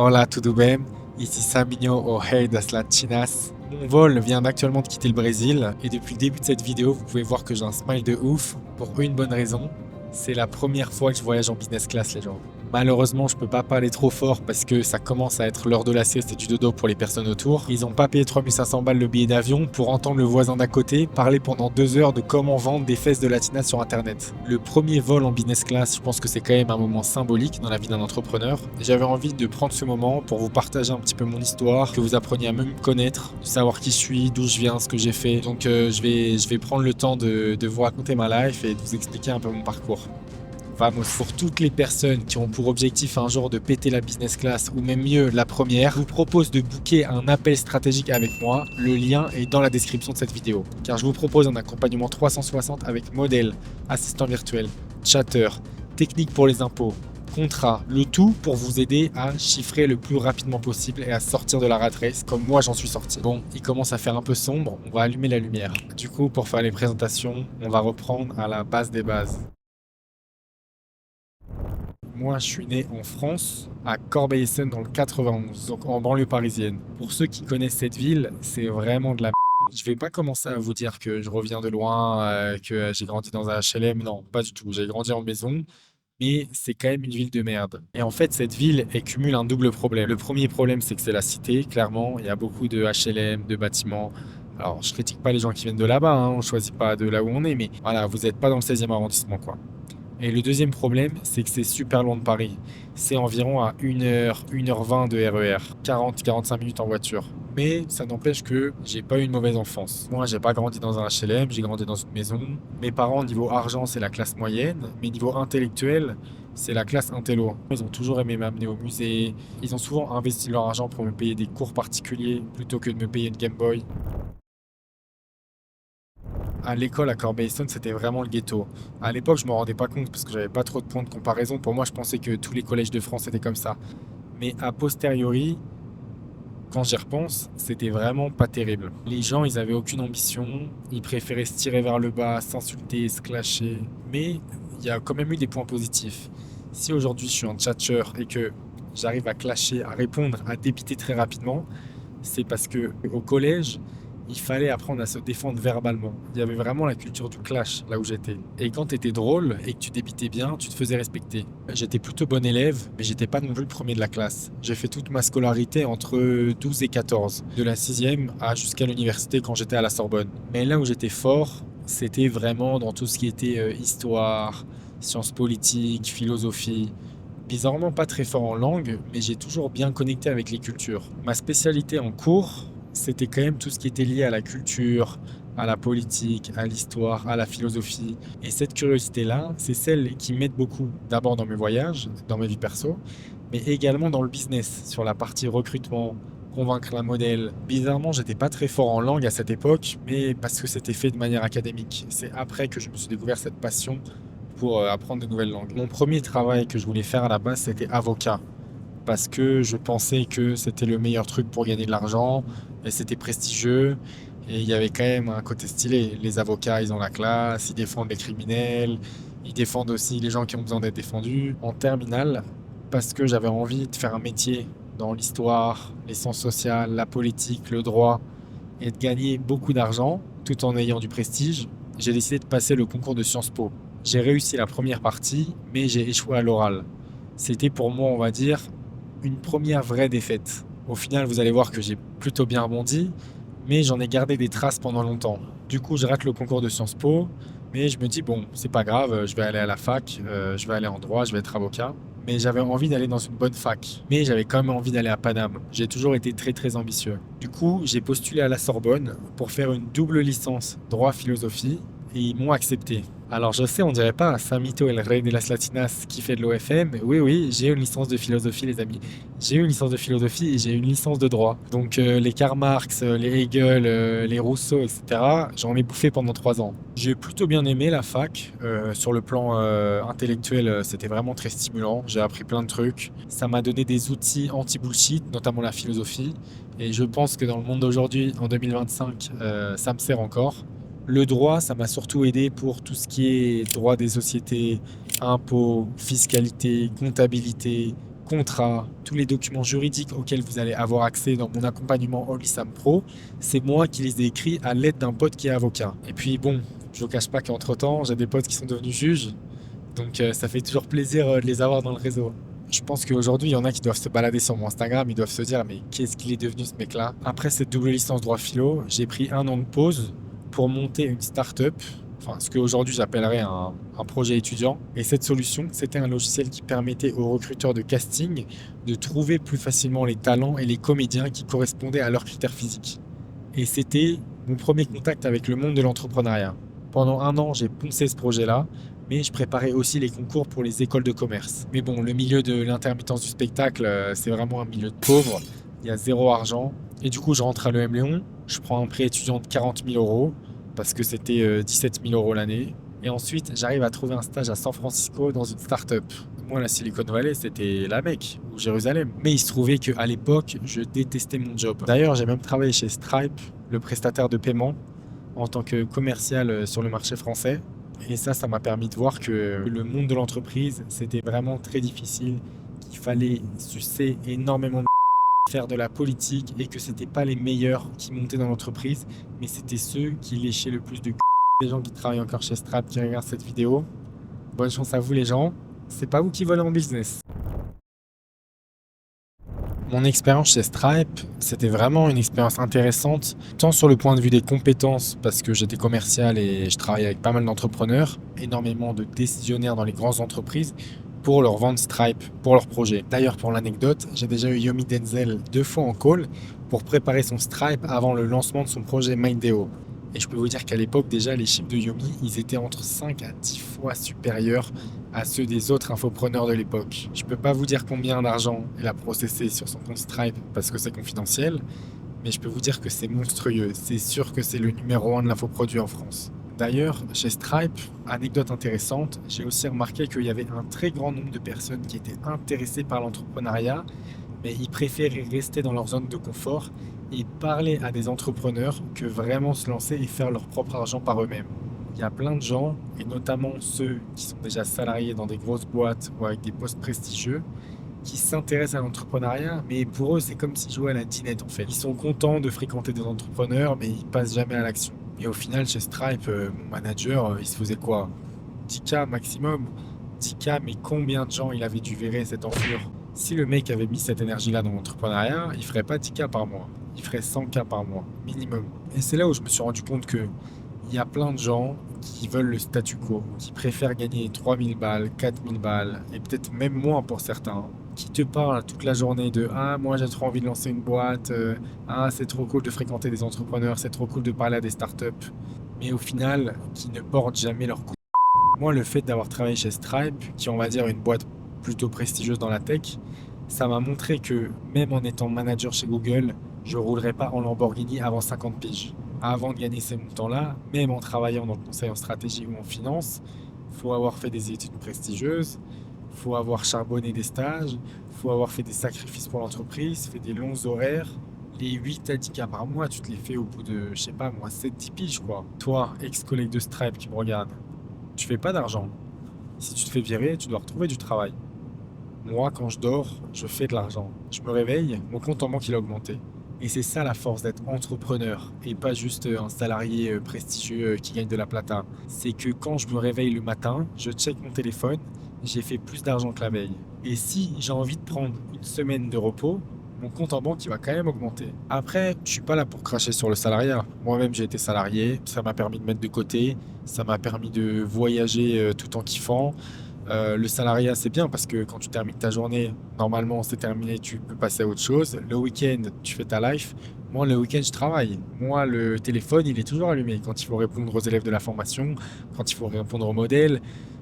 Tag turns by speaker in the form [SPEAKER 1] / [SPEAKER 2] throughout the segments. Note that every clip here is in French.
[SPEAKER 1] Hola, tudo bem? Ici Saminho au Rei das Latinas. Mon vol vient actuellement de quitter le Brésil et depuis le début de cette vidéo, vous pouvez voir que j'ai un smile de ouf pour une bonne raison. C'est la première fois que je voyage en business class, les gens. Malheureusement, je peux pas parler trop fort parce que ça commence à être l'heure de la sieste et du dodo pour les personnes autour. Ils ont pas payé 3500 balles le billet d'avion pour entendre le voisin d'à côté parler pendant 2 heures de comment vendre des fesses de Latinas sur internet. Le premier vol en business class, je pense que c'est quand même un moment symbolique dans la vie d'un entrepreneur. J'avais envie de prendre ce moment pour vous partager un petit peu mon histoire, que vous appreniez à me connaître, de savoir qui je suis, d'où je viens, ce que j'ai fait. Donc je vais prendre le temps de vous raconter ma life et de vous expliquer un peu mon parcours. Vamos. Pour toutes les personnes qui ont pour objectif un jour de péter la business class ou même mieux la première, je vous propose de booker un appel stratégique avec moi. Le lien est dans la description de cette vidéo. Car je vous propose un accompagnement 360 avec modèle, assistant virtuel, chatter, technique pour les impôts, contrat, le tout pour vous aider à chiffrer le plus rapidement possible et à sortir de la rat race comme moi j'en suis sorti. Bon, il commence à faire un peu sombre, on va allumer la lumière. Du coup, pour faire les présentations, on va reprendre à la base des bases. Moi, je suis né en France, à Corbeil-Essonnes dans le 91, donc en banlieue parisienne. Pour ceux qui connaissent cette ville, c'est vraiment de la merde. Je vais pas commencer à vous dire que je reviens de loin, que j'ai grandi dans un HLM, non, pas du tout. J'ai grandi en maison, mais c'est quand même une ville de merde. Et en fait, cette ville, elle cumule un double problème. Le premier problème, c'est que c'est la cité, clairement. Il y a beaucoup de HLM, de bâtiments. Alors, je critique pas les gens qui viennent de là-bas, hein, on choisit pas de là où on est, mais voilà, vous n'êtes pas dans le 16e arrondissement, quoi. Et le deuxième problème, c'est que c'est super loin de Paris. C'est environ à 1 heure, 1 h 20 de RER, 40-45 minutes en voiture. Mais ça n'empêche que j'ai pas eu une mauvaise enfance. Moi, j'ai pas grandi dans un HLM, j'ai grandi dans une maison. Mes parents, niveau argent, c'est la classe moyenne, mais niveau intellectuel, c'est la classe intello. Ils ont toujours aimé m'amener au musée. Ils ont souvent investi leur argent pour me payer des cours particuliers plutôt que de me payer une Game Boy. À l'école à Corbeil-Essonnes, c'était vraiment le ghetto. À l'époque, je me rendais pas compte parce que j'avais pas trop de points de comparaison. Pour moi, je pensais que tous les collèges de France étaient comme ça. Mais a posteriori, quand j'y repense, c'était vraiment pas terrible. Les gens, ils avaient aucune ambition. Ils préféraient se tirer vers le bas, s'insulter, se clasher. Mais il y a quand même eu des points positifs. Si aujourd'hui je suis un tchatcheur et que j'arrive à clasher, à répondre, à débiter très rapidement, c'est parce que au collège, il fallait apprendre à se défendre verbalement. Il y avait vraiment la culture du clash là où j'étais. Et quand tu étais drôle et que tu débitais bien, tu te faisais respecter. J'étais plutôt bon élève, mais j'étais pas non plus le premier de la classe. J'ai fait toute ma scolarité entre 12 et 14, de la 6e à jusqu'à l'université quand j'étais à la Sorbonne. Mais là où j'étais fort, c'était vraiment dans tout ce qui était histoire, sciences politiques, philosophie. Bizarrement pas très fort en langue, mais j'ai toujours bien connecté avec les cultures. Ma spécialité en cours, c'était quand même tout ce qui était lié à la culture, à la politique, à l'histoire, à la philosophie. Et cette curiosité-là, c'est celle qui m'aide beaucoup, d'abord dans mes voyages, dans ma vie perso, mais également dans le business, sur la partie recrutement, convaincre la modèle. Bizarrement, j'étais pas très fort en langue à cette époque, mais parce que c'était fait de manière académique. C'est après que je me suis découvert cette passion pour apprendre de nouvelles langues. Mon premier travail que je voulais faire à la base, c'était avocat. Parce que je pensais que c'était le meilleur truc pour gagner de l'argent, et c'était prestigieux, et il y avait quand même un côté stylé. Les avocats, ils ont la classe, ils défendent les criminels, ils défendent aussi les gens qui ont besoin d'être défendus. En terminale, parce que j'avais envie de faire un métier dans l'histoire, les sciences sociales, la politique, le droit, et de gagner beaucoup d'argent, tout en ayant du prestige, j'ai décidé de passer le concours de Sciences Po. J'ai réussi la première partie, mais j'ai échoué à l'oral. C'était pour moi, on va dire, une première vraie défaite. Au final, vous allez voir que j'ai plutôt bien rebondi, mais j'en ai gardé des traces pendant longtemps. Du coup, je rate le concours de Sciences Po, mais je me dis, bon, c'est pas grave, je vais aller à la fac, je vais aller en droit, je vais être avocat. Mais j'avais envie d'aller dans une bonne fac. Mais j'avais quand même envie d'aller à Paname. J'ai toujours été très très ambitieux. Du coup, j'ai postulé à la Sorbonne pour faire une double licence droit-philosophie et ils m'ont accepté. Alors je sais, on dirait pas Samito el Rey de las Latinas qui fait de l'OFM. Oui, oui, j'ai une licence de philosophie, les amis. J'ai une licence de philosophie et j'ai une licence de droit. Donc les Karl Marx, les Hegel, les Rousseau, etc., j'en ai bouffé pendant 3 ans. J'ai plutôt bien aimé la fac. Sur le plan intellectuel, c'était vraiment très stimulant. J'ai appris plein de trucs. Ça m'a donné des outils anti-bullshit, notamment la philosophie. Et je pense que dans le monde d'aujourd'hui, en 2025, ça me sert encore. Le droit, ça m'a surtout aidé pour tout ce qui est droit des sociétés, impôts, fiscalité, comptabilité, contrats, tous les documents juridiques auxquels vous allez avoir accès dans mon accompagnement Olisam Pro, c'est moi qui les ai écrits à l'aide d'un pote qui est avocat. Et puis bon, je vous cache pas qu'entre-temps, j'ai des potes qui sont devenus juges, donc ça fait toujours plaisir de les avoir dans le réseau. Je pense qu'aujourd'hui, il y en a qui doivent se balader sur mon Instagram, ils doivent se dire mais qu'est-ce qu'il est devenu ce mec-là? Après cette double licence droit philo, j'ai pris un an de pause pour monter une start-up, enfin ce qu'aujourd'hui j'appellerais un projet étudiant. Et cette solution, c'était un logiciel qui permettait aux recruteurs de casting de trouver plus facilement les talents et les comédiens qui correspondaient à leurs critères physiques. Et c'était mon premier contact avec le monde de l'entrepreneuriat. Pendant un an, j'ai poncé ce projet-là, mais je préparais aussi les concours pour les écoles de commerce. Mais bon, le milieu de l'intermittence du spectacle, c'est vraiment un milieu de pauvres. Il y a zéro argent. Et du coup, je rentre à l'EM Lyon, je prends un prêt étudiant de 40 000 euros, parce que c'était 17 000 euros l'année. Et ensuite, j'arrive à trouver un stage à San Francisco dans une start-up. Moi, la Silicon Valley, c'était la Mecque ou Jérusalem. Mais il se trouvait qu'à l'époque, je détestais mon job. D'ailleurs, j'ai même travaillé chez Stripe, le prestataire de paiement, en tant que commercial sur le marché français. Et ça m'a permis de voir que le monde de l'entreprise, c'était vraiment très difficile, qu'il fallait sucer énormément de faire de la politique et que c'était pas les meilleurs qui montaient dans l'entreprise, mais c'était ceux qui léchaient le plus de les gens qui travaillent encore chez Stripe qui regardent cette vidéo. Bonne chance à vous les gens, c'est pas vous qui volez en business. Mon expérience chez Stripe, c'était vraiment une expérience intéressante, tant sur le point de vue des compétences, parce que j'étais commercial et je travaillais avec pas mal d'entrepreneurs, énormément de décisionnaires dans les grandes entreprises, pour leur vendre Stripe, pour leurs projets. D'ailleurs, pour l'anecdote, j'ai déjà eu Yomi Denzel 2 fois en call pour préparer son Stripe avant le lancement de son projet Mindeo. Et je peux vous dire qu'à l'époque, déjà, les chiffres de Yomi, ils étaient entre 5 à 10 fois supérieurs à ceux des autres infopreneurs de l'époque. Je peux pas vous dire combien d'argent il a processé sur son compte Stripe parce que c'est confidentiel, mais je peux vous dire que c'est monstrueux. C'est sûr que c'est le numéro 1 de l'infoproduit en France. D'ailleurs, chez Stripe, anecdote intéressante, j'ai aussi remarqué qu'il y avait un très grand nombre de personnes qui étaient intéressées par l'entrepreneuriat, mais ils préféraient rester dans leur zone de confort et parler à des entrepreneurs que vraiment se lancer et faire leur propre argent par eux-mêmes. Il y a plein de gens, et notamment ceux qui sont déjà salariés dans des grosses boîtes ou avec des postes prestigieux, qui s'intéressent à l'entrepreneuriat, mais pour eux, c'est comme s'ils jouaient à la dinette en fait. Ils sont contents de fréquenter des entrepreneurs, mais ils passent jamais à l'action. Et au final, chez Stripe, mon manager, il se faisait quoi? 10K maximum. 10K, mais combien de gens il avait dû virer cette enflure? Si le mec avait mis cette énergie-là dans l'entrepreneuriat, il ferait pas 10K par mois. Il ferait 100K par mois, minimum. Et c'est là où je me suis rendu compte que il y a plein de gens qui veulent le statu quo, qui préfèrent gagner 3000 balles, 4000 balles, et peut-être même moins pour certains, qui te parlent toute la journée de «Ah, moi j'ai trop envie de lancer une boîte, ah, c'est trop cool de fréquenter des entrepreneurs, c'est trop cool de parler à des startups», mais au final, qui ne portent jamais leur coup. Moi, le fait d'avoir travaillé chez Stripe, qui est, on va dire une boîte plutôt prestigieuse dans la tech, ça m'a montré que même en étant manager chez Google, je roulerai pas en Lamborghini avant 50 piges. Avant de gagner ces montants-là, même en travaillant dans le conseil en stratégie ou en finance, faut avoir fait des études prestigieuses, faut avoir charbonné des stages, faut avoir fait des sacrifices pour l'entreprise, fait des longs horaires. Les 8 à 10K par mois, tu te les fais au bout de, je sais pas moi, 7-10 piges quoi. Toi, ex-collègue de Stripe qui me regarde, tu fais pas d'argent. Si tu te fais virer, tu dois retrouver du travail. Moi, quand je dors, je fais de l'argent. Je me réveille, mon compte en banque il a augmenté. Et c'est ça la force d'être entrepreneur et pas juste un salarié prestigieux qui gagne de la plata. C'est que quand je me réveille le matin, je check mon téléphone, j'ai fait plus d'argent que la veille. Et si j'ai envie de prendre une semaine de repos, mon compte en banque il va quand même augmenter. Après, je suis pas là pour cracher sur le salariat. Moi-même j'ai été salarié, ça m'a permis de mettre de côté, ça m'a permis de voyager tout en kiffant. Le salariat, c'est bien parce que quand tu termines ta journée, normalement c'est terminé, tu peux passer à autre chose. Le week-end, tu fais ta life. Moi, le week-end, je travaille. Moi, le téléphone, il est toujours allumé quand il faut répondre aux élèves de la formation, quand il faut répondre aux modèles,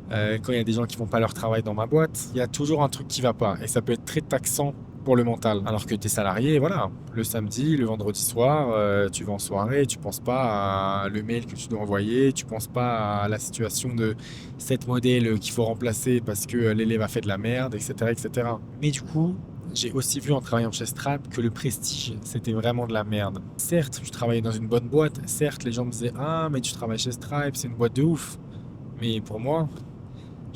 [SPEAKER 1] quand il y a des gens qui font pas leur travail dans ma boîte. Il y a toujours un truc qui va pas et ça peut être très taxant pour le mental. Alors que tu es salarié, voilà, le samedi, le vendredi soir, tu vas en soirée, tu penses pas à le mail que tu dois envoyer, tu penses pas à la situation de cette modèle qu'il faut remplacer parce que l'élève a fait de la merde, etc., etc. Mais du coup, j'ai aussi vu en travaillant chez Stripe que le prestige, c'était vraiment de la merde. Certes, je travaillais dans une bonne boîte, certes, les gens me disaient «Ah, mais tu travailles chez Stripe, c'est une boîte de ouf». Mais pour moi,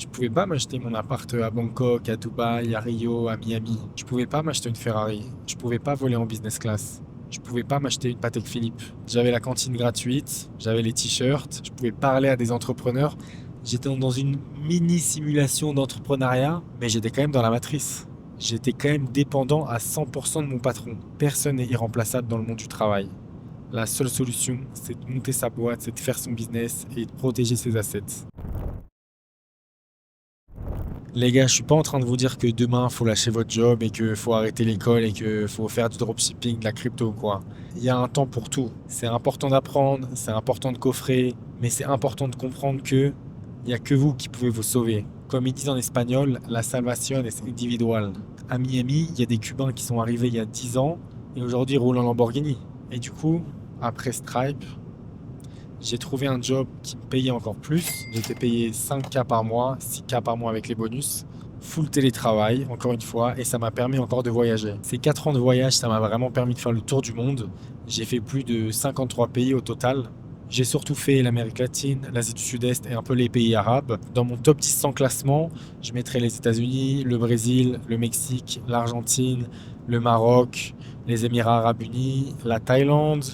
[SPEAKER 1] Je pouvais pas m'acheter mon appart à Bangkok, à Dubaï, à Rio, à Miami. Je pouvais pas m'acheter une Ferrari. Je pouvais pas voler en business class. Je pouvais pas m'acheter une Patek Philippe. J'avais la cantine gratuite, j'avais les t-shirts, je pouvais parler à des entrepreneurs. J'étais dans une mini simulation d'entrepreneuriat, mais j'étais quand même dans la matrice. J'étais quand même dépendant à 100% de mon patron. Personne n'est irremplaçable dans le monde du travail. La seule solution, c'est de monter sa boîte, c'est de faire son business et de protéger ses assets. Les gars, je suis pas en train de vous dire que demain faut lâcher votre job et que faut arrêter l'école et que faut faire du dropshipping, de la crypto ou quoi. Il y a un temps pour tout. C'est important d'apprendre, c'est important de coffrer, mais c'est important de comprendre que il y a que vous qui pouvez vous sauver. Comme ils disent en espagnol, la salvación es individual. À Miami, il y a des Cubains qui sont arrivés il y a 10 ans et aujourd'hui ils roulent en Lamborghini. Et du coup, après Stripe, j'ai trouvé un job qui me payait encore plus. J'étais payé 5K par mois, 6K par mois avec les bonus. Full télétravail, encore une fois, et ça m'a permis encore de voyager. Ces 4 ans de voyage, ça m'a vraiment permis de faire le tour du monde. J'ai fait plus de 53 pays au total. J'ai surtout fait l'Amérique latine, l'Asie du Sud-Est et un peu les pays arabes. Dans mon top 10 sans classement, je mettrais les États-Unis, le Brésil, le Mexique, l'Argentine, le Maroc, les Émirats arabes unis, la Thaïlande,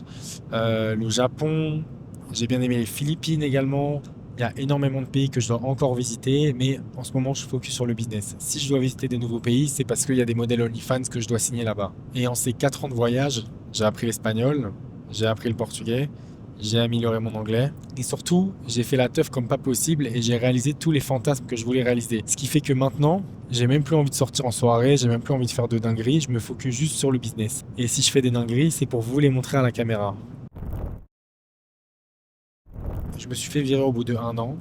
[SPEAKER 1] le Japon. J'ai bien aimé les Philippines également. Il y a énormément de pays que je dois encore visiter, mais en ce moment, je focus sur le business. Si je dois visiter des nouveaux pays, c'est parce qu'il y a des modèles OnlyFans que je dois signer là-bas. Et en ces 4 ans de voyage, j'ai appris l'espagnol, j'ai appris le portugais, j'ai amélioré mon anglais. Et surtout, j'ai fait la teuf comme pas possible et j'ai réalisé tous les fantasmes que je voulais réaliser. Ce qui fait que maintenant, j'ai même plus envie de sortir en soirée, j'ai même plus envie de faire de dingueries, je me focus juste sur le business. Et si je fais des dingueries, c'est pour vous les montrer à la caméra. Je me suis fait virer au bout de 1 an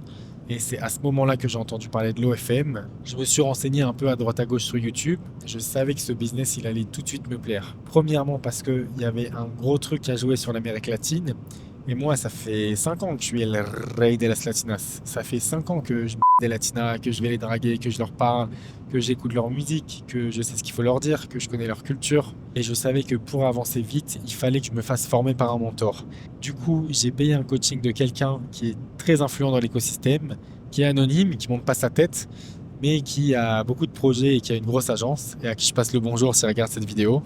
[SPEAKER 1] et c'est à ce moment-là que j'ai entendu parler de l'OFM. Je me suis renseigné un peu à droite à gauche sur YouTube. Je savais que ce business, il allait tout de suite me plaire. Premièrement parce qu'il y avait un gros truc à jouer sur l'Amérique latine. Et moi, ça fait 5 ans que je suis le rey de las latinas. Ça fait 5 ans que je des latinas, que je vais les draguer, que je leur parle, que j'écoute leur musique, que je sais ce qu'il faut leur dire, que je connais leur culture. Et je savais que pour avancer vite, il fallait que je me fasse former par un mentor. Du coup, j'ai payé un coaching de quelqu'un qui est très influent dans l'écosystème, qui est anonyme, qui monte pas sa tête, mais qui a beaucoup de projets et qui a une grosse agence, et à qui je passe le bonjour s'il regarde cette vidéo.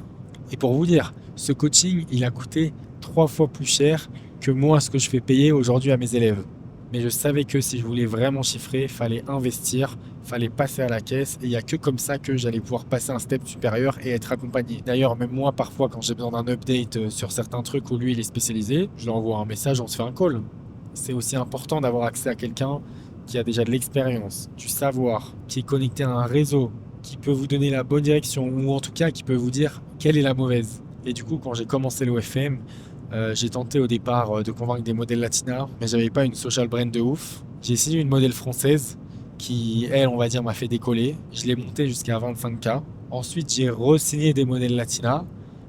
[SPEAKER 1] Et pour vous dire, ce coaching, il a coûté 3 fois plus cher que moi ce que je fais payer aujourd'hui à mes élèves. Mais je savais que si je voulais vraiment chiffrer, il fallait investir, il fallait passer à la caisse, et il n'y a que comme ça que j'allais pouvoir passer un step supérieur et être accompagné. D'ailleurs, même moi, parfois, quand j'ai besoin d'un update sur certains trucs où lui, il est spécialisé, je lui envoie un message, on se fait un call. C'est aussi important d'avoir accès à quelqu'un qui a déjà de l'expérience, du savoir, qui est connecté à un réseau, qui peut vous donner la bonne direction, ou en tout cas qui peut vous dire quelle est la mauvaise. Et du coup, quand j'ai commencé l'OFM, j'ai tenté au départ de convaincre des modèles latinas, mais j'avais pas une social brand de ouf. J'ai signé une modèle française qui, elle, on va dire, m'a fait décoller. Je l'ai montée jusqu'à 25K. Ensuite, j'ai re-signé des modèles latinas.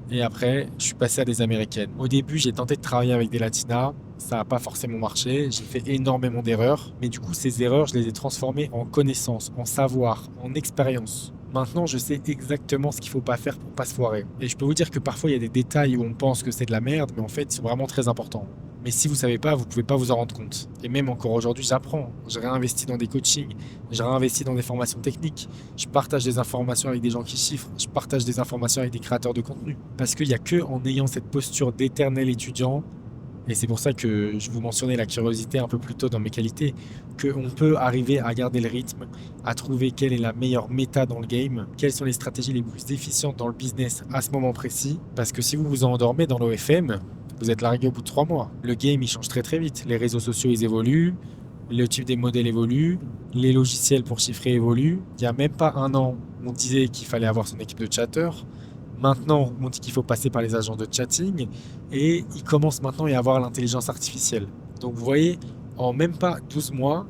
[SPEAKER 1] Et après, je suis passé à des américaines. Au début, j'ai tenté de travailler avec des latinas. Ça n'a pas forcément marché. J'ai fait énormément d'erreurs. Mais du coup, ces erreurs, je les ai transformées en connaissances, en savoir, en expérience. Maintenant, je sais exactement ce qu'il ne faut pas faire pour pas se foirer. Et je peux vous dire que parfois, il y a des détails où on pense que c'est de la merde, mais en fait, ils sont vraiment très importants. Mais si vous ne savez pas, vous ne pouvez pas vous en rendre compte. Et même encore aujourd'hui, j'apprends. Je réinvestis dans des coachings, je réinvestis dans des formations techniques, je partage des informations avec des gens qui chiffrent, je partage des informations avec des créateurs de contenu. Parce qu'il n'y a que en ayant cette posture d'éternel étudiant, et c'est pour ça que je vous mentionnais la curiosité un peu plus tôt dans mes qualités, qu'on peut arriver à garder le rythme, à trouver quelle est la meilleure méta dans le game, quelles sont les stratégies les plus efficientes dans le business à ce moment précis. Parce que si vous vous endormez dans l'OFM, vous êtes largué au bout de 3 mois. Le game, il change très très vite. Les réseaux sociaux, ils évoluent, le type des modèles évolue, les logiciels pour chiffrer évoluent. Il n'y a même pas 1 an, on disait qu'il fallait avoir son équipe de chatteurs. Maintenant, on dit qu'il faut passer par les agents de chatting et il commence maintenant à y avoir l'intelligence artificielle. Donc vous voyez, en même pas 12 mois,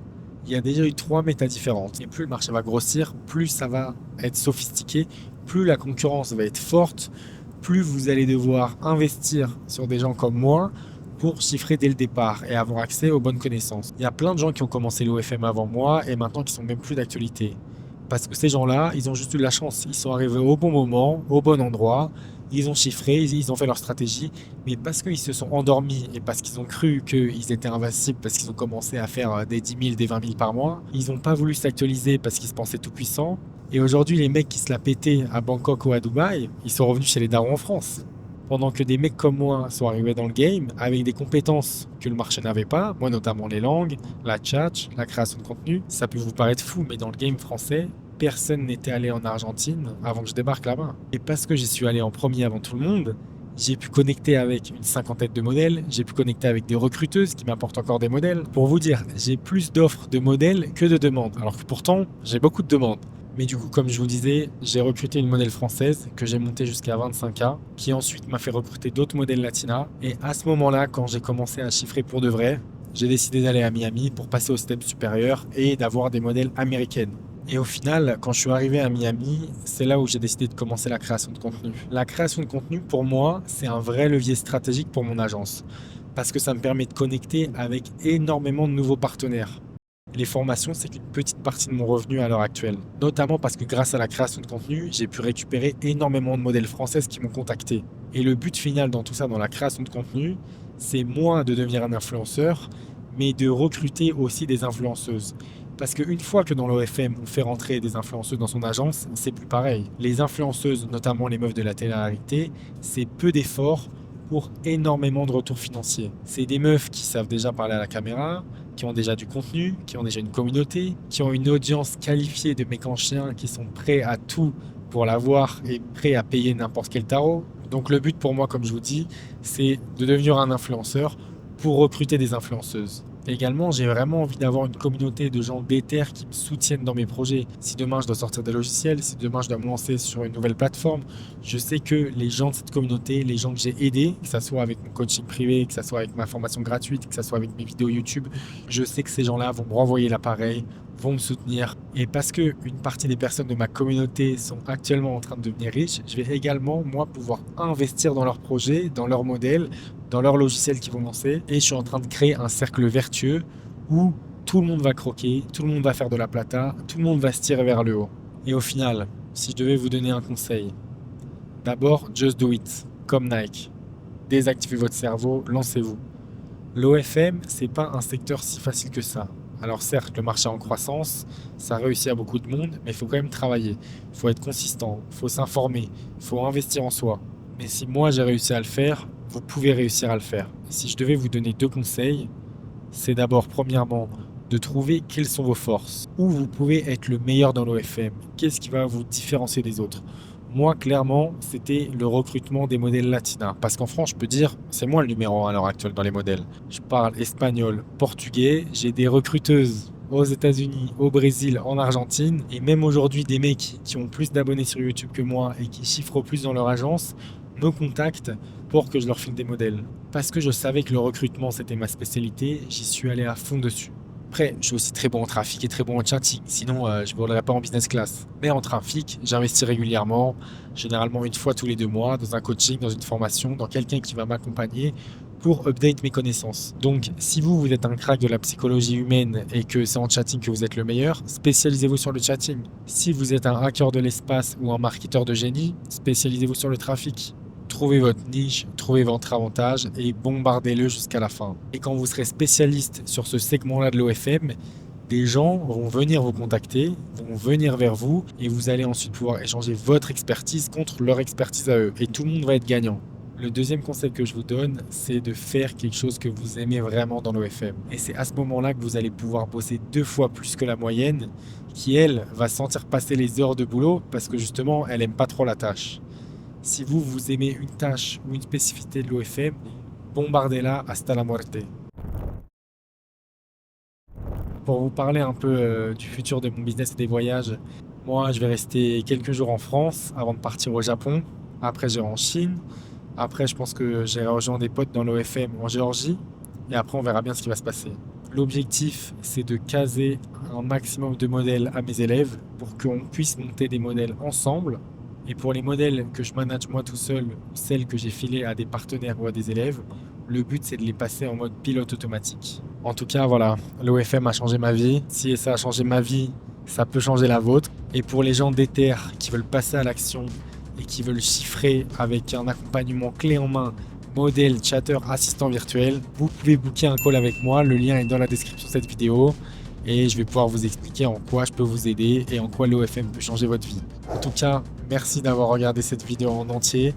[SPEAKER 1] il y a déjà eu 3 méta différentes. Et plus le marché va grossir, plus ça va être sophistiqué, plus la concurrence va être forte, plus vous allez devoir investir sur des gens comme moi pour chiffrer dès le départ et avoir accès aux bonnes connaissances. Il y a plein de gens qui ont commencé l'OFM avant moi et maintenant qui sont même plus d'actualité. Parce que ces gens-là, ils ont juste eu de la chance. Ils sont arrivés au bon moment, au bon endroit. Ils ont chiffré, ils ont fait leur stratégie, mais parce qu'ils se sont endormis et parce qu'ils ont cru qu'ils étaient invincibles, parce qu'ils ont commencé à faire des 10 000, des 20 000 par mois, ils n'ont pas voulu s'actualiser parce qu'ils se pensaient tout puissants. Et aujourd'hui, les mecs qui se la pétaient à Bangkok ou à Dubaï, ils sont revenus chez les darons en France. Pendant que des mecs comme moi sont arrivés dans le game avec des compétences que le marché n'avait pas, moi notamment les langues, la tchatch, la création de contenu. Ça peut vous paraître fou, mais dans le game français, personne n'était allé en Argentine avant que je débarque là-bas. Et parce que j'y suis allé en premier avant tout le monde, j'ai pu connecter avec une cinquantaine de modèles, j'ai pu connecter avec des recruteuses qui m'apportent encore des modèles. Pour vous dire, j'ai plus d'offres de modèles que de demandes, alors que pourtant, j'ai beaucoup de demandes. Mais du coup, comme je vous disais, j'ai recruté une modèle française que j'ai montée jusqu'à 25K, qui ensuite m'a fait recruter d'autres modèles latinas. Et à ce moment-là, quand j'ai commencé à chiffrer pour de vrai, j'ai décidé d'aller à Miami pour passer au step supérieur et d'avoir des modèles américaines. Et au final, quand je suis arrivé à Miami, c'est là où j'ai décidé de commencer la création de contenu. La création de contenu, pour moi, c'est un vrai levier stratégique pour mon agence, parce que ça me permet de connecter avec énormément de nouveaux partenaires. Les formations, c'est qu'une petite partie de mon revenu à l'heure actuelle. Notamment parce que grâce à la création de contenu, j'ai pu récupérer énormément de modèles françaises qui m'ont contacté. Et le but final dans tout ça, dans la création de contenu, c'est moins de devenir un influenceur, mais de recruter aussi des influenceuses. Parce qu'une fois que dans l'OFM, on fait rentrer des influenceuses dans son agence, c'est plus pareil. Les influenceuses, notamment les meufs de la télé-réalité, c'est peu d'efforts pour énormément de retours financiers. C'est des meufs qui savent déjà parler à la caméra, qui ont déjà du contenu, qui ont déjà une communauté, qui ont une audience qualifiée de mecs en chien, qui sont prêts à tout pour l'avoir et prêts à payer n'importe quel tarot. Donc le but pour moi, comme je vous dis, c'est de devenir un influenceur pour recruter des influenceuses. Également, j'ai vraiment envie d'avoir une communauté de gens déter qui me soutiennent dans mes projets. Si demain je dois sortir des logiciels, si demain je dois me lancer sur une nouvelle plateforme, je sais que les gens de cette communauté, les gens que j'ai aidés, que ce soit avec mon coaching privé, que ce soit avec ma formation gratuite, que ce soit avec mes vidéos YouTube, je sais que ces gens-là vont me renvoyer l'appareil, vont me soutenir. Et parce que une partie des personnes de ma communauté sont actuellement en train de devenir riches, je vais également, moi, pouvoir investir dans leurs projets, dans leurs modèles, dans leur logiciel qu'ils vont lancer. Et je suis en train de créer un cercle vertueux où tout le monde va croquer, tout le monde va faire de la plata, tout le monde va se tirer vers le haut. Et au final, si je devais vous donner un conseil, d'abord, just do it, comme Nike. Désactivez votre cerveau, lancez-vous. L'OFM, c'est pas un secteur si facile que ça. Alors certes, le marché est en croissance, ça réussit à beaucoup de monde, mais il faut quand même travailler. Il faut être consistant, il faut s'informer, il faut investir en soi. Mais si moi j'ai réussi à le faire, vous pouvez réussir à le faire. Si je devais vous donner deux conseils, c'est d'abord, premièrement, de trouver quelles sont vos forces, où vous pouvez être le meilleur dans l'OFM, qu'est-ce qui va vous différencier des autres. Moi, clairement, c'était le recrutement des modèles latinas. Parce qu'en France, je peux dire, c'est moi le numéro 1 à l'heure actuelle dans les modèles. Je parle espagnol, portugais, j'ai des recruteuses aux États-Unis, au Brésil, en Argentine, et même aujourd'hui, des mecs qui ont plus d'abonnés sur YouTube que moi et qui chiffrent plus dans leur agence me contactent pour que je leur file des modèles. Parce que je savais que le recrutement, c'était ma spécialité, j'y suis allé à fond dessus. Après, je suis aussi très bon en trafic et très bon en chatting, sinon je ne voudrais pas en business class. Mais en trafic, j'investis régulièrement, généralement une fois tous les 2 mois, dans un coaching, dans une formation, dans quelqu'un qui va m'accompagner pour update mes connaissances. Donc, si vous êtes un crack de la psychologie humaine et que c'est en chatting que vous êtes le meilleur, spécialisez-vous sur le chatting. Si vous êtes un hacker de l'espace ou un marketeur de génie, spécialisez-vous sur le trafic. Trouvez votre niche, trouvez votre avantage et bombardez-le jusqu'à la fin. Et quand vous serez spécialiste sur ce segment-là de l'OFM, des gens vont venir vous contacter, vont venir vers vous et vous allez ensuite pouvoir échanger votre expertise contre leur expertise à eux. Et tout le monde va être gagnant. Le deuxième conseil que je vous donne, c'est de faire quelque chose que vous aimez vraiment dans l'OFM. Et c'est à ce moment-là que vous allez pouvoir bosser 2 fois plus que la moyenne, qui elle va sentir passer les heures de boulot parce que justement, elle aime pas trop la tâche. Si vous aimez une tâche ou une spécificité de l'OFM, bombardez-la hasta la muerte. Pour vous parler un peu du futur de mon business et des voyages, moi je vais rester quelques jours en France avant de partir au Japon. Après j'irai en Chine. Après je pense que j'irai rejoindre des potes dans l'OFM en Géorgie. Et après on verra bien ce qui va se passer. L'objectif c'est de caser un maximum de modèles à mes élèves pour qu'on puisse monter des modèles ensemble. Et pour les modèles que je manage moi tout seul, celles que j'ai filées à des partenaires ou à des élèves, le but c'est de les passer en mode pilote automatique. En tout cas, voilà, l'OFM a changé ma vie. Si ça a changé ma vie, ça peut changer la vôtre. Et pour les gens déter qui veulent passer à l'action et qui veulent chiffrer avec un accompagnement clé en main, modèle, chatter, assistant virtuel, vous pouvez booker un call avec moi. Le lien est dans la description de cette vidéo et je vais pouvoir vous expliquer en quoi je peux vous aider et en quoi l'OFM peut changer votre vie. En tout cas, merci d'avoir regardé cette vidéo en entier.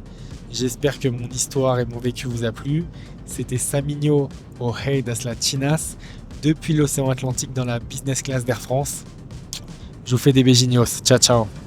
[SPEAKER 1] J'espère que mon histoire et mon vécu vous a plu. C'était Saminho au Hey das Latinas depuis l'océan Atlantique dans la business class d'Air France. Je vous fais des béginos. Ciao, ciao.